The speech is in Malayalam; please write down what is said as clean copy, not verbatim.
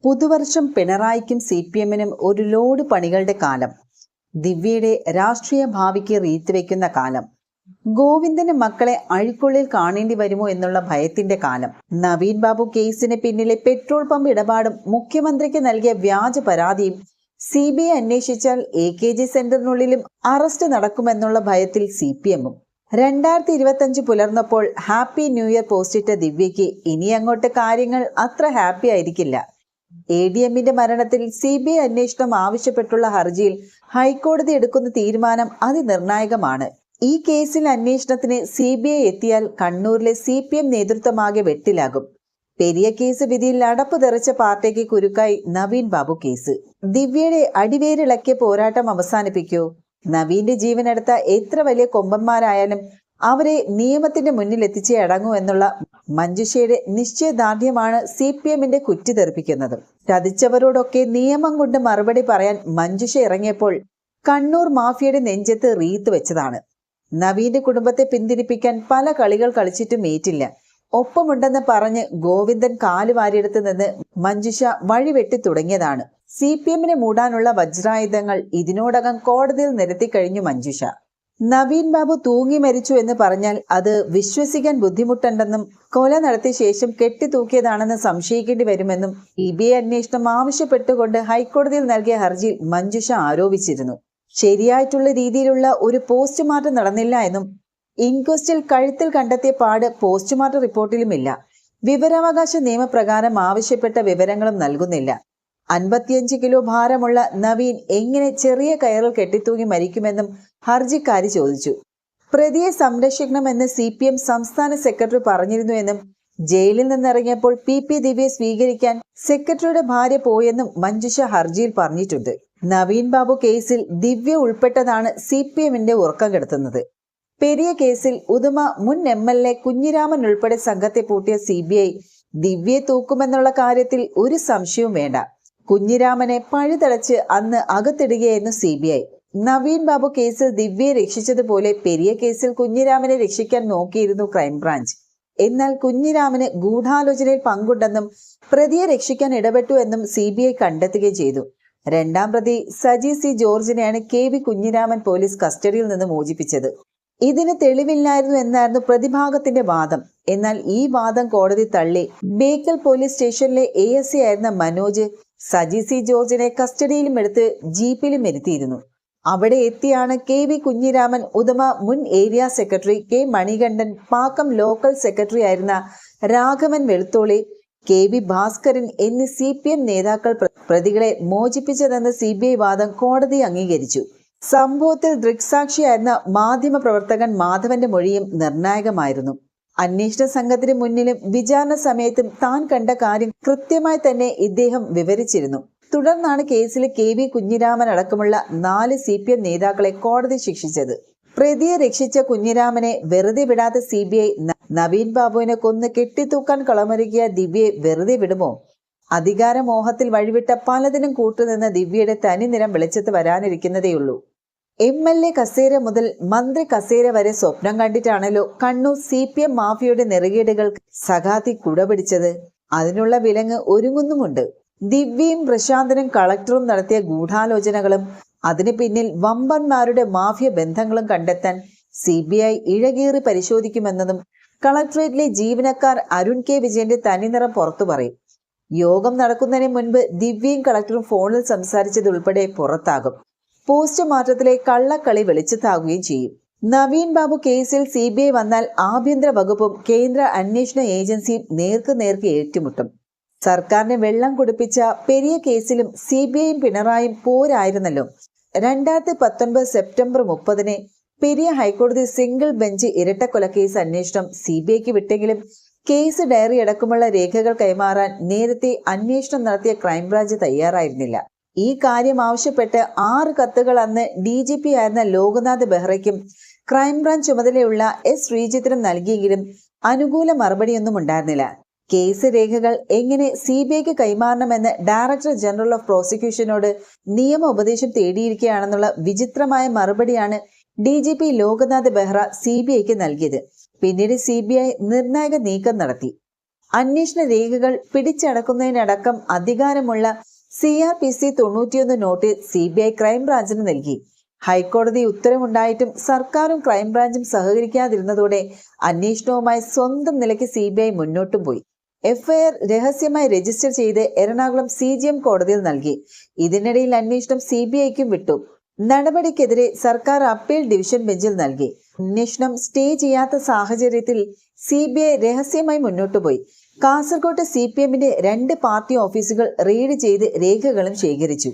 പുതുവർഷം പിണറായിക്കും CPM-നും ഒരു ലോഡ് പണികളുടെ കാലം. ദിവ്യയുടെ രാഷ്ട്രീയ ഭാവിക്ക് റീത്തുവെക്കുന്ന കാലം. ഗോവിന്ദന് മക്കളെ അഴിക്കുള്ളിൽ കാണേണ്ടി വരുമോ എന്നുള്ള ഭയത്തിന്റെ കാലം. നവീൻ ബാബു കേസിന് പിന്നിലെ പെട്രോൾ പമ്പ് ഇടപാടും മുഖ്യമന്ത്രിക്ക് നൽകിയ വ്യാജ പരാതിയും CBI അന്വേഷിച്ചാൽ AKG സെന്ററിനുള്ളിലും അറസ്റ്റ് നടക്കുമെന്നുള്ള ഭയത്തിൽ CPM-ഉം. 2025 പുലർന്നപ്പോൾ ഹാപ്പി ന്യൂ ഇയർ പോസ്റ്റിട്ട ദിവ്യയ്ക്ക് ഇനി അങ്ങോട്ട് കാര്യങ്ങൾ അത്ര ഹാപ്പി ആയിരിക്കില്ല. ADM-ന്റെ മരണത്തിൽ CBI അന്വേഷണം ആവശ്യപ്പെട്ടുള്ള ഹർജിയിൽ ഹൈക്കോടതി എടുക്കുന്ന തീരുമാനം അതിനിർണായകമാണ്. ഈ കേസിൽ അന്വേഷണത്തിന് CBI എത്തിയാൽ കണ്ണൂരിലെ CPM നേതൃത്വമാകെ വെട്ടിലാകും. പെരിയ കേസ് വിധിയിൽ അടപ്പ് തെറിച്ച പാർട്ടിക്ക് കുരുക്കായി നവീൻ ബാബു കേസ്. ദിവ്യയുടെ അടിവേരിളക്കിയ പോരാട്ടം അവസാനിപ്പിക്കൂ. നവീന്റെ ജീവനെടുത്ത എത്ര വലിയ കൊമ്പന്മാരായാലും അവരെ നിയമത്തിന്റെ മുന്നിൽ എത്തിച്ചേ അടങ്ങൂ എന്നുള്ള മഞ്ജുഷയുടെ നിശ്ചയദാർഢ്യമാണ് CPM-ന്റെ കുറ്റി തെറിപ്പിക്കുന്നത്. ചതിച്ചവരോടൊക്കെ നിയമം കൊണ്ട് മറുപടി പറയാൻ മഞ്ജുഷ ഇറങ്ങിയപ്പോൾ കണ്ണൂർ മാഫിയയുടെ നെഞ്ചത്ത് റീത്ത് വെച്ചതാണ്. നവീന്റെ കുടുംബത്തെ പിന്തിരിപ്പിക്കാൻ പല കളികൾ കളിച്ചിട്ടും ഏറ്റില്ല. ഒപ്പമുണ്ടെന്ന് പറഞ്ഞ് ഗോവിന്ദൻ കാലുവാരിയെടുത്ത് നിന്ന് മഞ്ജുഷ വഴിവെട്ടി തുടങ്ങിയതാണ്. CPM-നെ മൂടാനുള്ള വജ്രായുധങ്ങൾ ഇതിനോടകം കോടതിയിൽ നിരത്തി കഴിഞ്ഞു മഞ്ജുഷ. നവീൻ ബാബു തൂങ്ങി മരിച്ചു എന്ന് പറഞ്ഞാൽ അത് വിശ്വസിക്കാൻ ബുദ്ധിമുട്ടുണ്ടെന്നും കൊല നടത്തിയ ശേഷം കെട്ടിത്തൂക്കിയതാണെന്ന് സംശയിക്കേണ്ടി വരുമെന്നും CBI അന്വേഷണം ആവശ്യപ്പെട്ടുകൊണ്ട് ഹൈക്കോടതിയിൽ നൽകിയ ഹർജിയിൽ മഞ്ജുഷ ആരോപിച്ചിരുന്നു. ശരിയായിട്ടുള്ള രീതിയിലുള്ള ഒരു പോസ്റ്റ്മോർട്ടം നടന്നില്ല എന്നും ഇൻക്വസ്റ്റിൽ കഴുത്തിൽ കണ്ടെത്തിയ പാട് പോസ്റ്റ്മോർട്ടം റിപ്പോർട്ടിലുമില്ല. വിവരാവകാശ നിയമപ്രകാരം ആവശ്യപ്പെട്ട വിവരങ്ങളും നൽകുന്നില്ല. 55 കിലോ ഭാരമുള്ള നവീൻ എങ്ങനെ ചെറിയ കയറിൽ കെട്ടിത്തൂങ്ങി മരിക്കുമെന്നും ഹർജിക്കാരി ചോദിച്ചു. പ്രതിയെ സംരക്ഷിക്കണമെന്ന് CPM സംസ്ഥാന സെക്രട്ടറി പറഞ്ഞിരുന്നുവെന്നും ജയിലിൽ നിന്നിറങ്ങിയപ്പോൾ PP ദിവ്യയെ സ്വീകരിക്കാൻ സെക്രട്ടറിയുടെ ഭാര്യ പോയെന്നും മഞ്ജുഷ ഹർജിയിൽ പറഞ്ഞിട്ടുണ്ട്. നവീൻ ബാബു കേസിൽ ദിവ്യ ഉൾപ്പെട്ടതാണ് CPM-ന്റെ ഉറക്കം കെടുത്തുന്നത്. പെരിയ കേസിൽ ഉദുമ മുൻ MLA കുഞ്ഞിരാമൻ ഉൾപ്പെടെ സംഘത്തെ പൂട്ടിയ CBI ദിവ്യയെ തൂക്കുമെന്നുള്ള കാര്യത്തിൽ ഒരു സംശയവും വേണ്ട. കുഞ്ഞിരാമനെ പഴുതടച്ച് അന്ന് അകത്തിടുകയായിരുന്നു CBI. നവീൻ ബാബു കേസിൽ ദിവ്യയെ രക്ഷിച്ചതുപോലെ പെരിയ കേസിൽ കുഞ്ഞിരാമനെ രക്ഷിക്കാൻ നോക്കിയിരുന്നു ക്രൈംബ്രാഞ്ച്. എന്നാൽ കുഞ്ഞിരാമന് ഗൂഢാലോചനയിൽ പങ്കുണ്ടെന്നും പ്രതിയെ രക്ഷിക്കാൻ ഇടപെട്ടു എന്നും CBI കണ്ടെത്തുകയും ചെയ്തു. രണ്ടാം പ്രതി Saji C ജോർജിനെയാണ് KV Kunhiraman police കസ്റ്റഡിയിൽ നിന്ന് മോചിപ്പിച്ചത്. ഇതിന് തെളിവില്ലായിരുന്നു എന്നായിരുന്നു പ്രതിഭാഗത്തിന്റെ വാദം. എന്നാൽ ഈ വാദം കോടതി തള്ളി. ബേക്കൽ പോലീസ് സ്റ്റേഷനിലെ ASI ആയിരുന്ന മനോജ് സജി C ജോർജിനെ കസ്റ്റഡിയിലും എടുത്ത് ജീപ്പിലും ഇരുത്തിയിരുന്നു. അവിടെ എത്തിയാണ് KV കുഞ്ഞിരാമൻ, ഉദമ മുൻ area secretary K Manikandan, Pakkam local secretary ആയിരുന്ന രാഘവൻ വെളുത്തോളി, KV ഭാസ്കരൻ എന്നീ CPM നേതാക്കൾ പ്രതികളെ മോചിപ്പിച്ചതെന്ന CBI വാദം കോടതി അംഗീകരിച്ചു. സംഭവത്തിൽ ദൃക്സാക്ഷിയായിരുന്ന മാധ്യമ പ്രവർത്തകൻ മാധവന്റെ മൊഴിയും നിർണായകമായിരുന്നു. അന്വേഷണ സംഘത്തിന് മുന്നിലും വിചാരണ സമയത്തും താൻ കണ്ട കാര്യം കൃത്യമായി തന്നെ ഇദ്ദേഹം വിവരിച്ചിരുന്നു. തുടർന്നാണ് കേസിൽ KV കുഞ്ഞിരാമൻ അടക്കമുള്ള 4 CPM നേതാക്കളെ കോടതി ശിക്ഷിച്ചത്. പ്രതിയെ രക്ഷിച്ച കുഞ്ഞിരാമനെ വെറുതെ വിടാത്ത CBI നവീൻ ബാബുവിനെ കൊന്ന് കെട്ടിത്തൂക്കാൻ കളമൊരുക്കിയ ദിവ്യയെ വെറുതെ വിടുമോ? അധികാരമോഹത്തിൽ വഴിവിട്ട പലതിനും കൂട്ടുനിന്ന ദിവ്യയുടെ തനിനിറം വെളിച്ചത്ത് വരാനിരിക്കുന്നതേയുള്ളൂ. MLA കസേര മുതൽ മന്ത്രി കസേര വരെ സ്വപ്നം കണ്ടിട്ടാണല്ലോ കണ്ണൂർ CPM മാഫിയയുടെ നെറുകേടുകൾ സഖാത്തി കുടപിടിച്ചത്. അതിനുള്ള വിലങ്ങ് ഒരുങ്ങുന്നുമുണ്ട്. ദിവ്യയും പ്രശാന്തനും കളക്ടറും നടത്തിയ ഗൂഢാലോചനകളും അതിന് പിന്നിൽ വമ്പന്മാരുടെ മാഫിയ ബന്ധങ്ങളും കണ്ടെത്താൻ CBI ഇഴകീറി പരിശോധിക്കുമെന്നതും കളക്ടറേറ്റിലെ ജീവനക്കാർ അരുൺ K വിജയന്റെ തനിനിറം പുറത്തു പറയും. യോഗം നടക്കുന്നതിന് മുൻപ് ദിവ്യയും കളക്ടറും ഫോണിൽ സംസാരിച്ചതുൾപ്പെടെ പുറത്താകും. പോസ്റ്റ്മോർട്ടത്തിലെ കള്ളക്കളി വെളിച്ചത്താകുകയും ചെയ്യും. നവീൻ ബാബു കേസിൽ CBI വന്നാൽ ആഭ്യന്തര വകുപ്പും കേന്ദ്ര അന്വേഷണ ഏജൻസിയും നേർക്ക് ഏറ്റുമുട്ടും. സർക്കാരിനെ വെള്ളം കുടിപ്പിച്ച പെരിയ കേസിലും CBIയും പിണറായും പോരായിരുന്നല്ലോ. 2019 സെപ്റ്റംബർ 30 പെരിയ ഹൈക്കോടതി സിംഗിൾ ബെഞ്ച് ഇരട്ടക്കൊലക്കേസ് അന്വേഷണം CBIക്ക് വിട്ടെങ്കിലും കേസ് ഡയറി അടക്കമുള്ള രേഖകൾ കൈമാറാൻ നേരത്തെ അന്വേഷണം നടത്തിയ ക്രൈംബ്രാഞ്ച് തയ്യാറായിരുന്നില്ല. ഈ കാര്യം ആവശ്യപ്പെട്ട് 6 കത്തുകൾ അന്ന് DGP ആയിരുന്ന ലോക്നാഥ് ബെഹ്റയ്ക്കും ക്രൈംബ്രാഞ്ച് ചുമതലയുള്ള S ശ്രീജിത്തിനും നൽകിയെങ്കിലും അനുകൂല മറുപടിയൊന്നും ഉണ്ടായിരുന്നില്ല. കേസ് രേഖകൾ എങ്ങനെ CBIക്ക് കൈമാറണമെന്ന് ഡയറക്ടർ ജനറൽ ഓഫ് പ്രോസിക്യൂഷനോട് നിയമ ഉപദേശം തേടിയിരിക്കുകയാണെന്നുള്ള വിചിത്രമായ മറുപടിയാണ് DGP ലോക്നാഥ് ബെഹ്റ CBIക്ക് നൽകിയത്. പിന്നീട് CBI നിർണായക നീക്കം നടത്തി. അന്വേഷണ രേഖകൾ പിടിച്ചടക്കുന്നതിനടക്കം അധികാരമുള്ള CRPC 91 നോട്ടിൽ CBI ക്രൈംബ്രാഞ്ചിന് നൽകി. ഹൈക്കോടതി ഉത്തരവുണ്ടായിട്ടും സർക്കാരും ക്രൈംബ്രാഞ്ചും സഹകരിക്കാതിരുന്നതോടെ അന്വേഷണവുമായി സ്വന്തം നിലയ്ക്ക് CBI മുന്നോട്ടും പോയി. FIR രഹസ്യമായി രജിസ്റ്റർ ചെയ്ത് എറണാകുളം CGM കോടതിയിൽ നൽകി. ഇതിനിടയിൽ അന്വേഷണം CBIക്കും വിട്ടു. നടപടിക്കെതിരെ സർക്കാർ അപ്പീൽ ഡിവിഷൻ ബെഞ്ചിൽ നൽകി. അന്വേഷണം സ്റ്റേ ചെയ്യാത്ത സാഹചര്യത്തിൽ CBI രഹസ്യമായി മുന്നോട്ടുപോയി. കാസർകോട്ട് CPMന്റെ 2 പാർട്ടി ഓഫീസുകൾ റെയ്ഡ് ചെയ്ത് രേഖകളും ശേഖരിച്ചു.